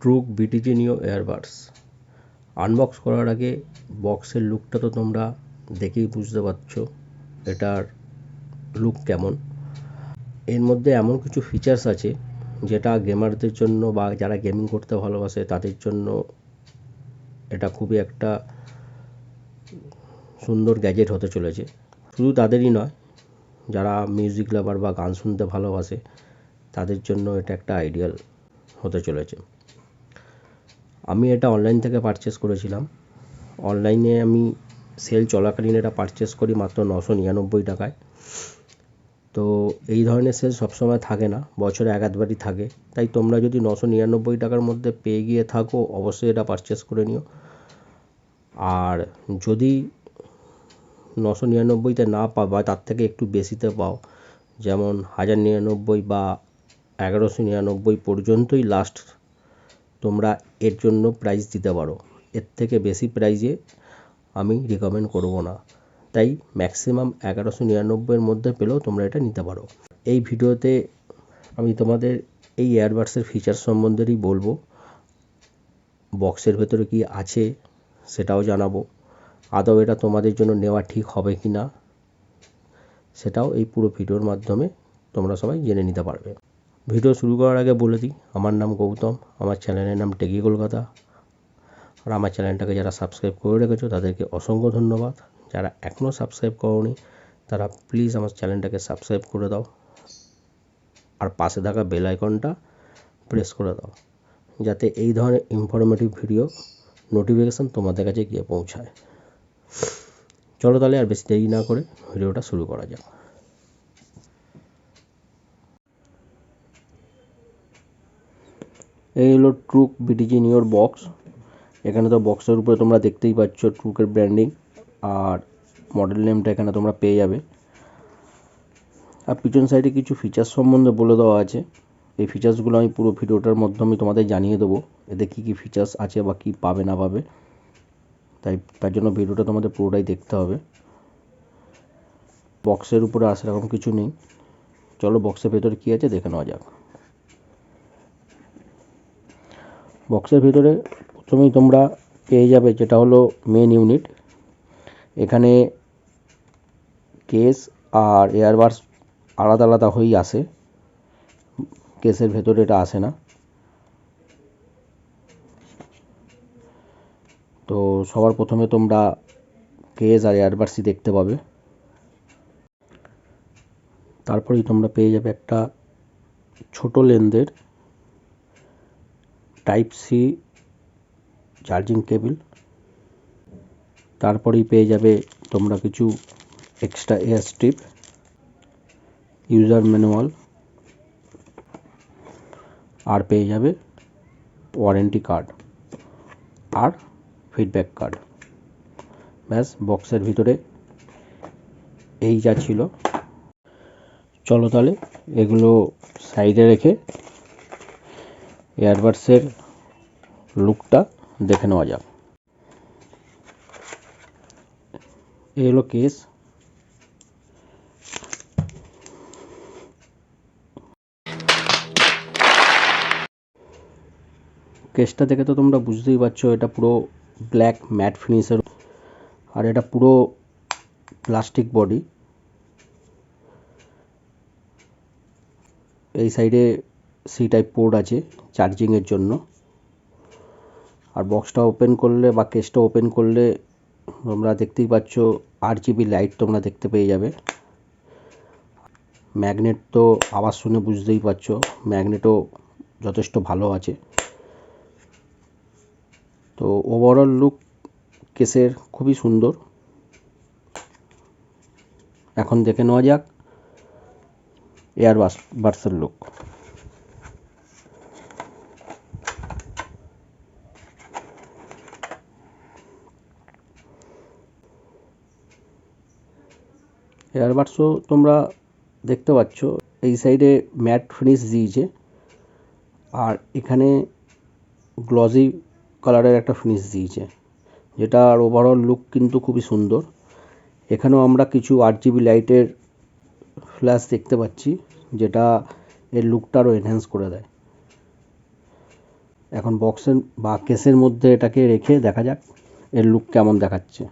ট্রুক বিটিজি নিও earbuds unbox করার আগে বক্সের লুকটা তো তোমরা দেখেই বুঝতে পারছো এটার লুক কেমন। এর মধ্যে এমন কিছু ফিচার্স আছে যেটা গেমারদের জন্য বা যারা গেমিং করতে ভালোবাসে তাদের জন্য এটা খুবই একটা সুন্দর গ্যাজেট হতে চলেছে। শুধু তাদেরই নয়, যারা মিউজিক লাভার বা গান শুনতে ভালোবাসে তাদের জন্য এটা একটা আইডিয়াল হতে চলেছে। আমি এটা অনলাইন থেকে পারচেস করেছিলাম। অনলাইনে আমি সেল চলাকালীন এটা পারচেস করি মাত্র 999 টাকায়। তো এই ধরনের সেল সবসময় থাকে না, বছরে এক আধবারই থাকে। তাই তোমরা যদি 999 টাকার মধ্যে পেয়ে গিয়ে থাকো অবশ্যই এটা পারচেস করে নিও। আর যদি 999তে না পাও বা তার থেকে একটু বেশিতে পাও, যেমন 1099 বা 1199 পর্যন্তই লাস্ট তোমরা এর জন্য প্রাইস দিতে পারো। এর থেকে বেশি প্রাইজে আমি রিকমেন্ড করব না। তাই ম্যাক্সিমাম 1199 এর মধ্যে পেলেও তোমরা এটা নিতে পারো। এই ভিডিওতে আমি তোমাদের এই এয়ারবাডসের ফিচার সম্বন্ধেই বলবো, বক্সের ভেতরে কি আছে সেটাও জানাবো, আদৌ এটা তোমাদের জন্য নেওয়া ঠিক হবে কি না সেটাও এই পুরো ভিডিওর মাধ্যমে তোমরা সবাই জেনে নিতে পারবে। ভিডিও শুরু করার আগে বলে দিই, আমার নাম গৌতম, আমার চ্যানেলের নাম টেকি কলকাতা। আর আমার চ্যানেলটাকে যারা সাবস্ক্রাইব করে রেখেছো তাদেরকে অসংখ্য ধন্যবাদ। যারা এখনও সাবস্ক্রাইব করোনি তারা প্লিজ আমার চ্যানেলটাকে সাবস্ক্রাইব করে দাও আর পাশে থাকা বেল আইকনটা প্রেস করে দাও, যাতে এই ধরনের ইনফরমেটিভ ভিডিও নোটিফিকেশান তোমাদের কাছে গিয়ে পৌঁছায়। চলো তাহলে আর বেশি দেরি না করে ভিডিওটা শুরু করা যাক। এই হলো ট্রুক বিটিজি নিওর বক্স। এখানে তো বক্সের উপরে তোমরা দেখতেই পাচ্ছ ট্রুকের ব্র্যান্ডিং আর মডেল নেমটা এখানে তোমরা পেয়ে যাবে। আর পিছন সাইডে কিছু ফিচার্স সম্বন্ধে বলে দেওয়া আছে। এই ফিচার্সগুলো আমি পুরো ভিডিওটার মাধ্যমে তোমাদের জানিয়ে দেবো, এতে কী কী ফিচার্স আছে বা কী পাবে না পাবে। তার জন্য ভিডিওটা তোমাদের পুরোটাই দেখতে হবে। বক্সের উপরে সেরকম কিছু নেই। চলো বক্সের ভেতরে কী আছে দেখে নেওয়া যাক। বক্সের ভিতরে প্রথমেই তোমরা পেয়ে যাবে যেটা হলো মেন ইউনিট। এখানে কেস আর এয়ারবাডস আলাদা আলাদা হয়েই আসে, কেসের ভেতরে এটা আসে না। তো সবার প্রথমে তোমরা কেস আর এয়ারবাডসই দেখতে পাবে। তারপরেই তোমরা পেয়ে যাবে একটা ছোট লেন্থের টাইপ সি চার্জিং কেবল। তারপরেই পেয়ে যাবে তোমরা কিছু extra air strip, user manual, আর পেয়ে যাবে ওয়ারেন্টি কার্ড আর ফিডব্যাক কার্ড। ব্যাস, বক্সের ভিতরে এই যা ছিল। চলো তাহলে এগুলো সাইডে রেখে এয়ারবাডসের লুকটা দেখে নেওয়া যাক। এই হলো কেস। কেসটা দেখে তো তোমরা বুঝতেই পারছো এটা পুরো ব্ল্যাক ম্যাট ফিনিশের, আর এটা পুরো প্লাস্টিক বডি। এই সাইডে সি টাইপ পোর্ট আছে চার্জিংয়ের জন্য। আর বক্সটা ওপেন করলে বা কেসটা ওপেন করলে তোমরা দেখতেই পাচ্ছ RGB লাইট তোমরা দেখতে পেয়ে যাবে। ম্যাগনেট তো আওয়াজ শুনে বুঝতেই পারছো ম্যাগনেটও যথেষ্ট ভালো আছে। তো ওভারঅল লুক কেসের খুবই সুন্দর। এখন দেখে নেওয়া যাক এয়ারবাডসের লুক। এয়ারবাডসও তোমরা দেখতে পাচ্ছ এই সাইডে ম্যাট ফিনিশ দিয়েছে আর এখানে গ্লসি কালারের একটা ফিনিশ দিয়েছে, যেটার ওভারঅল লুক কিন্তু খুবই সুন্দর। এখানেও আমরা কিছু RGB লাইটের ফ্ল্যাশ দেখতে পাচ্ছি, যেটা এর লুকটা আরও এনহ্যান্স করে দেয়। এখন বক্সের বা কেসের মধ্যে এটাকে রেখে দেখা যাক এর লুক কেমন দেখাচ্ছে।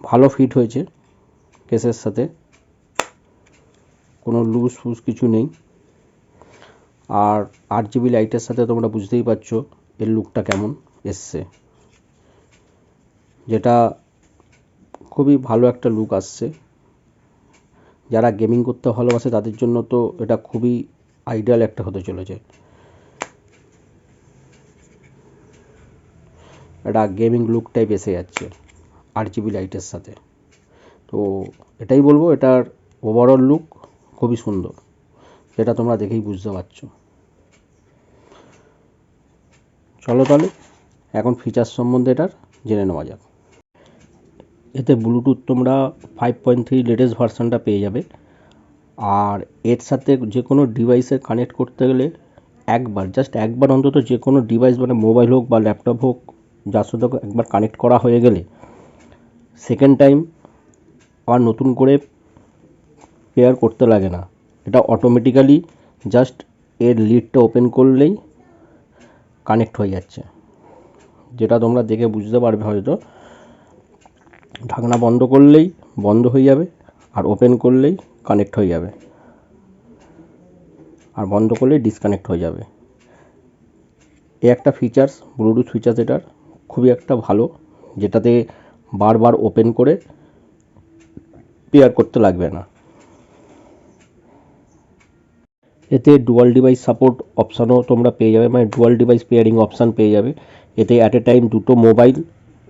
ভালো ফিট হয়েছে কেসের সাথে, কোনো লুজ ফুজ কিছু নেই। আর 8GB লাইটের সাথে তোমরা বুঝতেই পারছো এর লুকটা কেমন এসছে, যেটা খুবই ভালো একটা লুক আসছে। যারা গেমিং করতে ভালোবাসে তাদের জন্য তো এটা খুবই আইডিয়াল একটা হতে চলেছে। এটা গেমিং লুক টাইপ এসে যাচ্ছে 8GB লাইটের সাথে। তো এটাই বলবো, এটার ওভারঅল লুক খুবই সুন্দর, যেটা তোমরা দেখেই বুঝতে পারছো। চলো তাহলে এখন ফিচার্স সম্বন্ধে এটার জেনে নেওয়া যাক। এতে ব্লুটুথ তোমরা 5.3 লেটেস্ট ভার্সানটা পেয়ে যাবে। আর এর সাথে যে কোনো ডিভাইসে কানেক্ট করতে গেলে জাস্ট একবার অন্তত যে কোনো ডিভাইস, মানে মোবাইল হোক বা ল্যাপটপ হোক, যার সাথে একবার কানেক্ট করা হয়ে গেলে সেকেন্ড টাইম আবার নতুন করে পেয়ার করতে লাগে না। এটা অটোমেটিক্যালি জাস্ট এর লিডটা ওপেন করলেই কানেক্ট হয়ে যাচ্ছে, যেটা তোমরা দেখে বুঝতে পারবে। হয়তো ঢাকনা বন্ধ করলেই বন্ধ হয়ে যাবে, আর ওপেন করলেই কানেক্ট হয়ে যাবে, আর বন্ধ করলেই ডিসকানেক্ট হয়ে যাবে। এই একটা ফিচার্স, ব্লুটুথ ফিচার্স এটার খুবই একটা ভালো, যেটাতে বারবার ওপেন করে পেয়ার করতে লাগবে না। এতে ডুয়াল ডিভাইস সাপোর্ট অপশানও তোমরা পেয়ে যাবে, মানে ডুয়াল ডিভাইস পেয়ারিং অপশান পেয়ে যাবে। এতে অ্যাট এ টাইম দুটো মোবাইল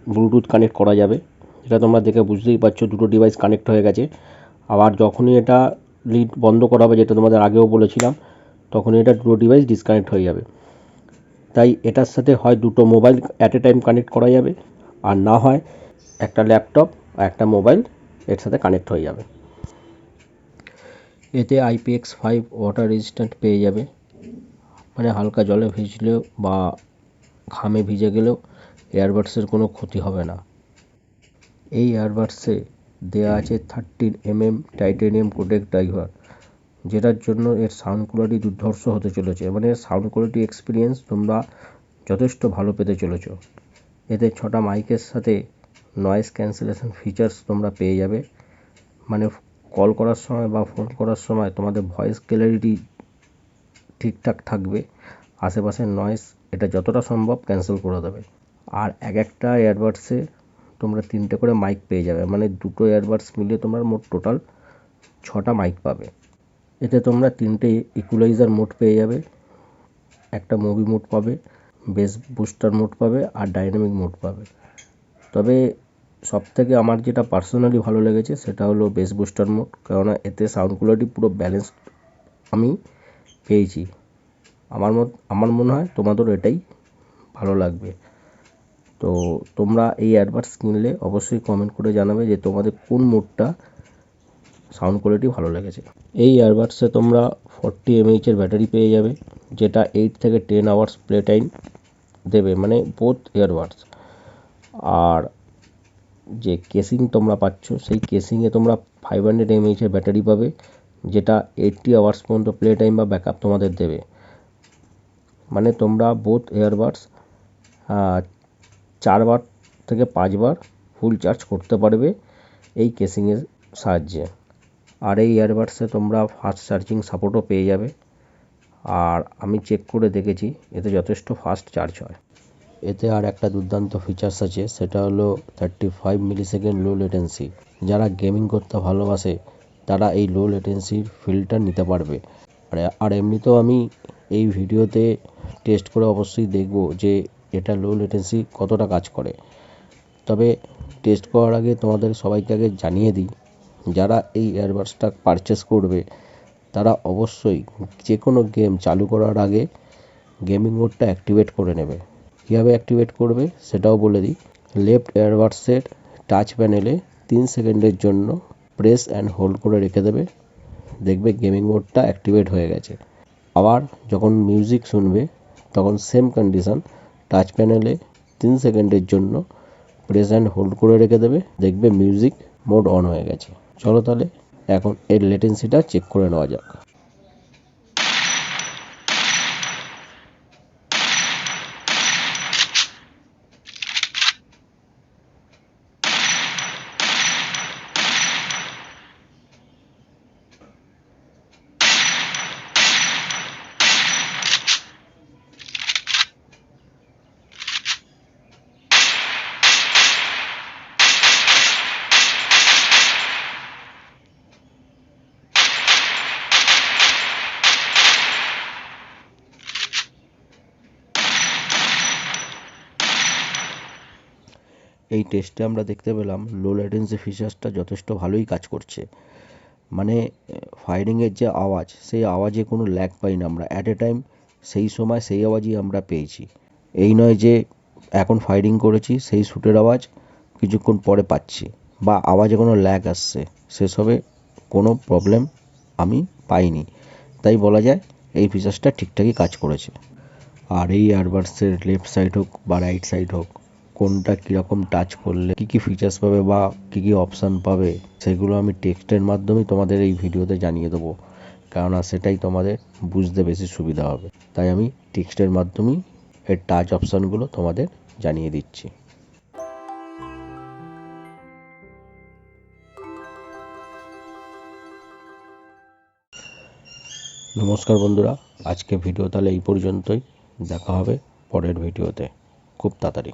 ব্লুটুথ কানেক্ট করা যাবে, যেটা তোমরা দেখে বুঝতেই পারছো দুটো ডিভাইস কানেক্ট হয়ে গেছে। আবার যখনই এটা লিড বন্ধ করা হবে, যেটা তোমাদের আগেও বলেছিলাম, তখনই এটা দুটো ডিভাইস ডিসকানেক্ট হয়ে যাবে। তাই এটার সাথে হয় দুটো mobile at a time connect করা যাবে, আর না হয় একটা ল্যাপটপ আর একটা মোবাইল এর সাথে কানেক্ট হয়ে যাবে। এতে IPX5 ওয়াটার রেজিস্ট্যান্ট পেয়ে যাবে, মানে হালকা জলে ভিজলেও বা ঘামে ভিজে গেলেও এয়ারবাডসের কোনো ক্ষতি হবে না। এই এয়ারবাডসে দেওয়া আছে 13mm টাইটেনিয়াম কোটেড ড্রাইভার, যেটার জন্য এর সাউন্ড কোয়ালিটি দুর্ধর্ষ হতে চলেছে। মানে সাউন্ড কোয়ালিটি এক্সপিরিয়েন্স তোমরা যথেষ্ট ভালো পেতে চলেছ। এতে 6টা মাইকের সাথে নয়েজ ক্যান্সেলেশন ফিচার্স তোমরা পেয়ে যাবে, মানে কল করার সময় বা ফোন করার সময় তোমাদের ভয়েস ক্লিয়ারিটি ঠিকঠাক থাকবে, আশেপাশের নয়েজ এটা যতটা সম্ভব ক্যান্সেল করে দেবে। আর একটা এয়ারবাডসে তোমরা 3টে করে মাইক পেয়ে যাবে, মানে দুটো এয়ারবাডস মিলিয়ে তোমরা মোট টোটাল 6টা মাইক পাবে। এতে তোমরা 3টে ইকুয়ালাইজার মোড পেয়ে যাবে, একটা মুভি মোড পাবে, বেস বুস্টার মোড পাবে, আর ডাইনামিক মোড পাবে। তবে সবথেকে আমার যেটা পার্সোনালি ভালো লেগেছে সেটা হলো বেস বুস্টার মোড, কেননা এতে সাউন্ড কোয়ালিটি পুরো ব্যালেন্স আমি পেয়েছি। আমার মনে হয় তোমাদেরও এটাই ভালো লাগবে। তো তোমরা এই এয়ারবাডস কিনলে অবশ্যই কমেন্ট করে জানাবে যে তোমাদের কোন মোডটা সাউন্ড কোয়ালিটি ভালো লেগেছে। এই এয়ারবাডসে তোমরা 40mAh এর ব্যাটারি পেয়ে যাবে, যেটা 8 থেকে 10 আওয়ার্স প্লে টাইম দেবে, মানে বোথ এয়ারবাডস। আর যে কেসিং তোমরা পাচ্ছ, সেই কেসিংয়ে তোমরা 500mAh এর ব্যাটারি পাবে, যেটা 80 আওয়ার্স পর্যন্ত প্লে টাইম বা ব্যাকআপ তোমাদের দেবে। মানে তোমরা বোথ এয়ারবাডস 4বার থেকে 5বার ফুল চার্জ করতে পারবে এই কেসিংয়ের সাহায্যে। আর এই ইয়ারবাডসে তোমরা ফাস্ট চার্জিং সাপোর্টও পেয়ে যাবে, আর আমি চেক করে দেখেছি এতে যথেষ্ট ফাস্ট চার্জ হয়। এতে আর একটা দুর্দান্ত ফিচার্স আছে, সেটা হলো 35 মিলিসেকেন্ড লো লেটেন্সি। যারা গেমিং করতে ভালোবাসে তারা এই লো লেটেন্সির ফিলটা নিতে পারবে। আর এমনিতেও আমি এই ভিডিওতে টেস্ট করে অবশ্যই দেখব যে এটা লো লেটেন্সি কতটা কাজ করে। তবে টেস্ট করার আগে তোমাদের সবাইকে আগে জানিয়ে দিই, যারা এই এয়ারবাডসটা পারচেস করবে তারা অবশ্যই যে কোনো গেম চালু করার আগে গেমিং মোডটা অ্যাক্টিভেট করে নেবে। কীভাবে অ্যাক্টিভেট করবে সেটাও বলে দিই। লেফট এয়ারবাডসের টাচ প্যানেলে 3 সেকেন্ডের জন্য প্রেস অ্যান্ড হোল্ড করে রেখে দেবে, দেখবে গেমিং মোডটা অ্যাক্টিভেট হয়ে গেছে। আবার যখন মিউজিক শুনবে তখন সেম কন্ডিশন, টাচ প্যানেলে 3 সেকেন্ডের জন্য প্রেস অ্যান্ড হোল্ড করে রেখে দেবে, দেখবে মিউজিক মোড অন হয়ে গেছে। চলো তাহলে এখন এর লেটেন্সিটা চেক করে নেওয়া যাক। এই টেস্টে আমরা দেখতে পেলাম লো ল্যাটেন্সি ফিচার্সটা যথেষ্ট ভালোই কাজ করছে। মানে ফায়ারিংয়ের যে আওয়াজ, সেই আওয়াজে কোনো ল্যাগ পাই না আমরা, অ্যাট এ টাইম সেই সময় সেই আওয়াজই আমরা পেয়েছি। এই নয় যে এখন ফায়ারিং করেছি সেই শ্যুটের আওয়াজ কিছুক্ষণ পরে পাচ্ছি বা আওয়াজে কোনো ল্যাগ আসছে, সেসবে কোনো প্রবলেম আমি পাইনি। তাই বলা যায় এই ফিচার্সটা ঠিকঠাকই কাজ করেছে। আর এই এয়ারবাডসের লেফট সাইড হোক বা রাইট সাইড হোক, কোনটা কীরকম টাচ করলে কী কী ফিচার্স পাবে বা কী কী অপশান পাবে, সেগুলো আমি টেক্সটের মাধ্যমেই তোমাদের এই ভিডিওতে জানিয়ে দেবো, কেননা সেটাই তোমাদের বুঝতে বেশি সুবিধা হবে। তাই আমি টেক্সটের মাধ্যমেই এর টাচ অপশানগুলো তোমাদের জানিয়ে দিচ্ছি। নমস্কার বন্ধুরা, আজকে ভিডিও তাহলে এই পর্যন্তই। দেখা হবে পরের ভিডিওতে খুব তাড়াতাড়ি।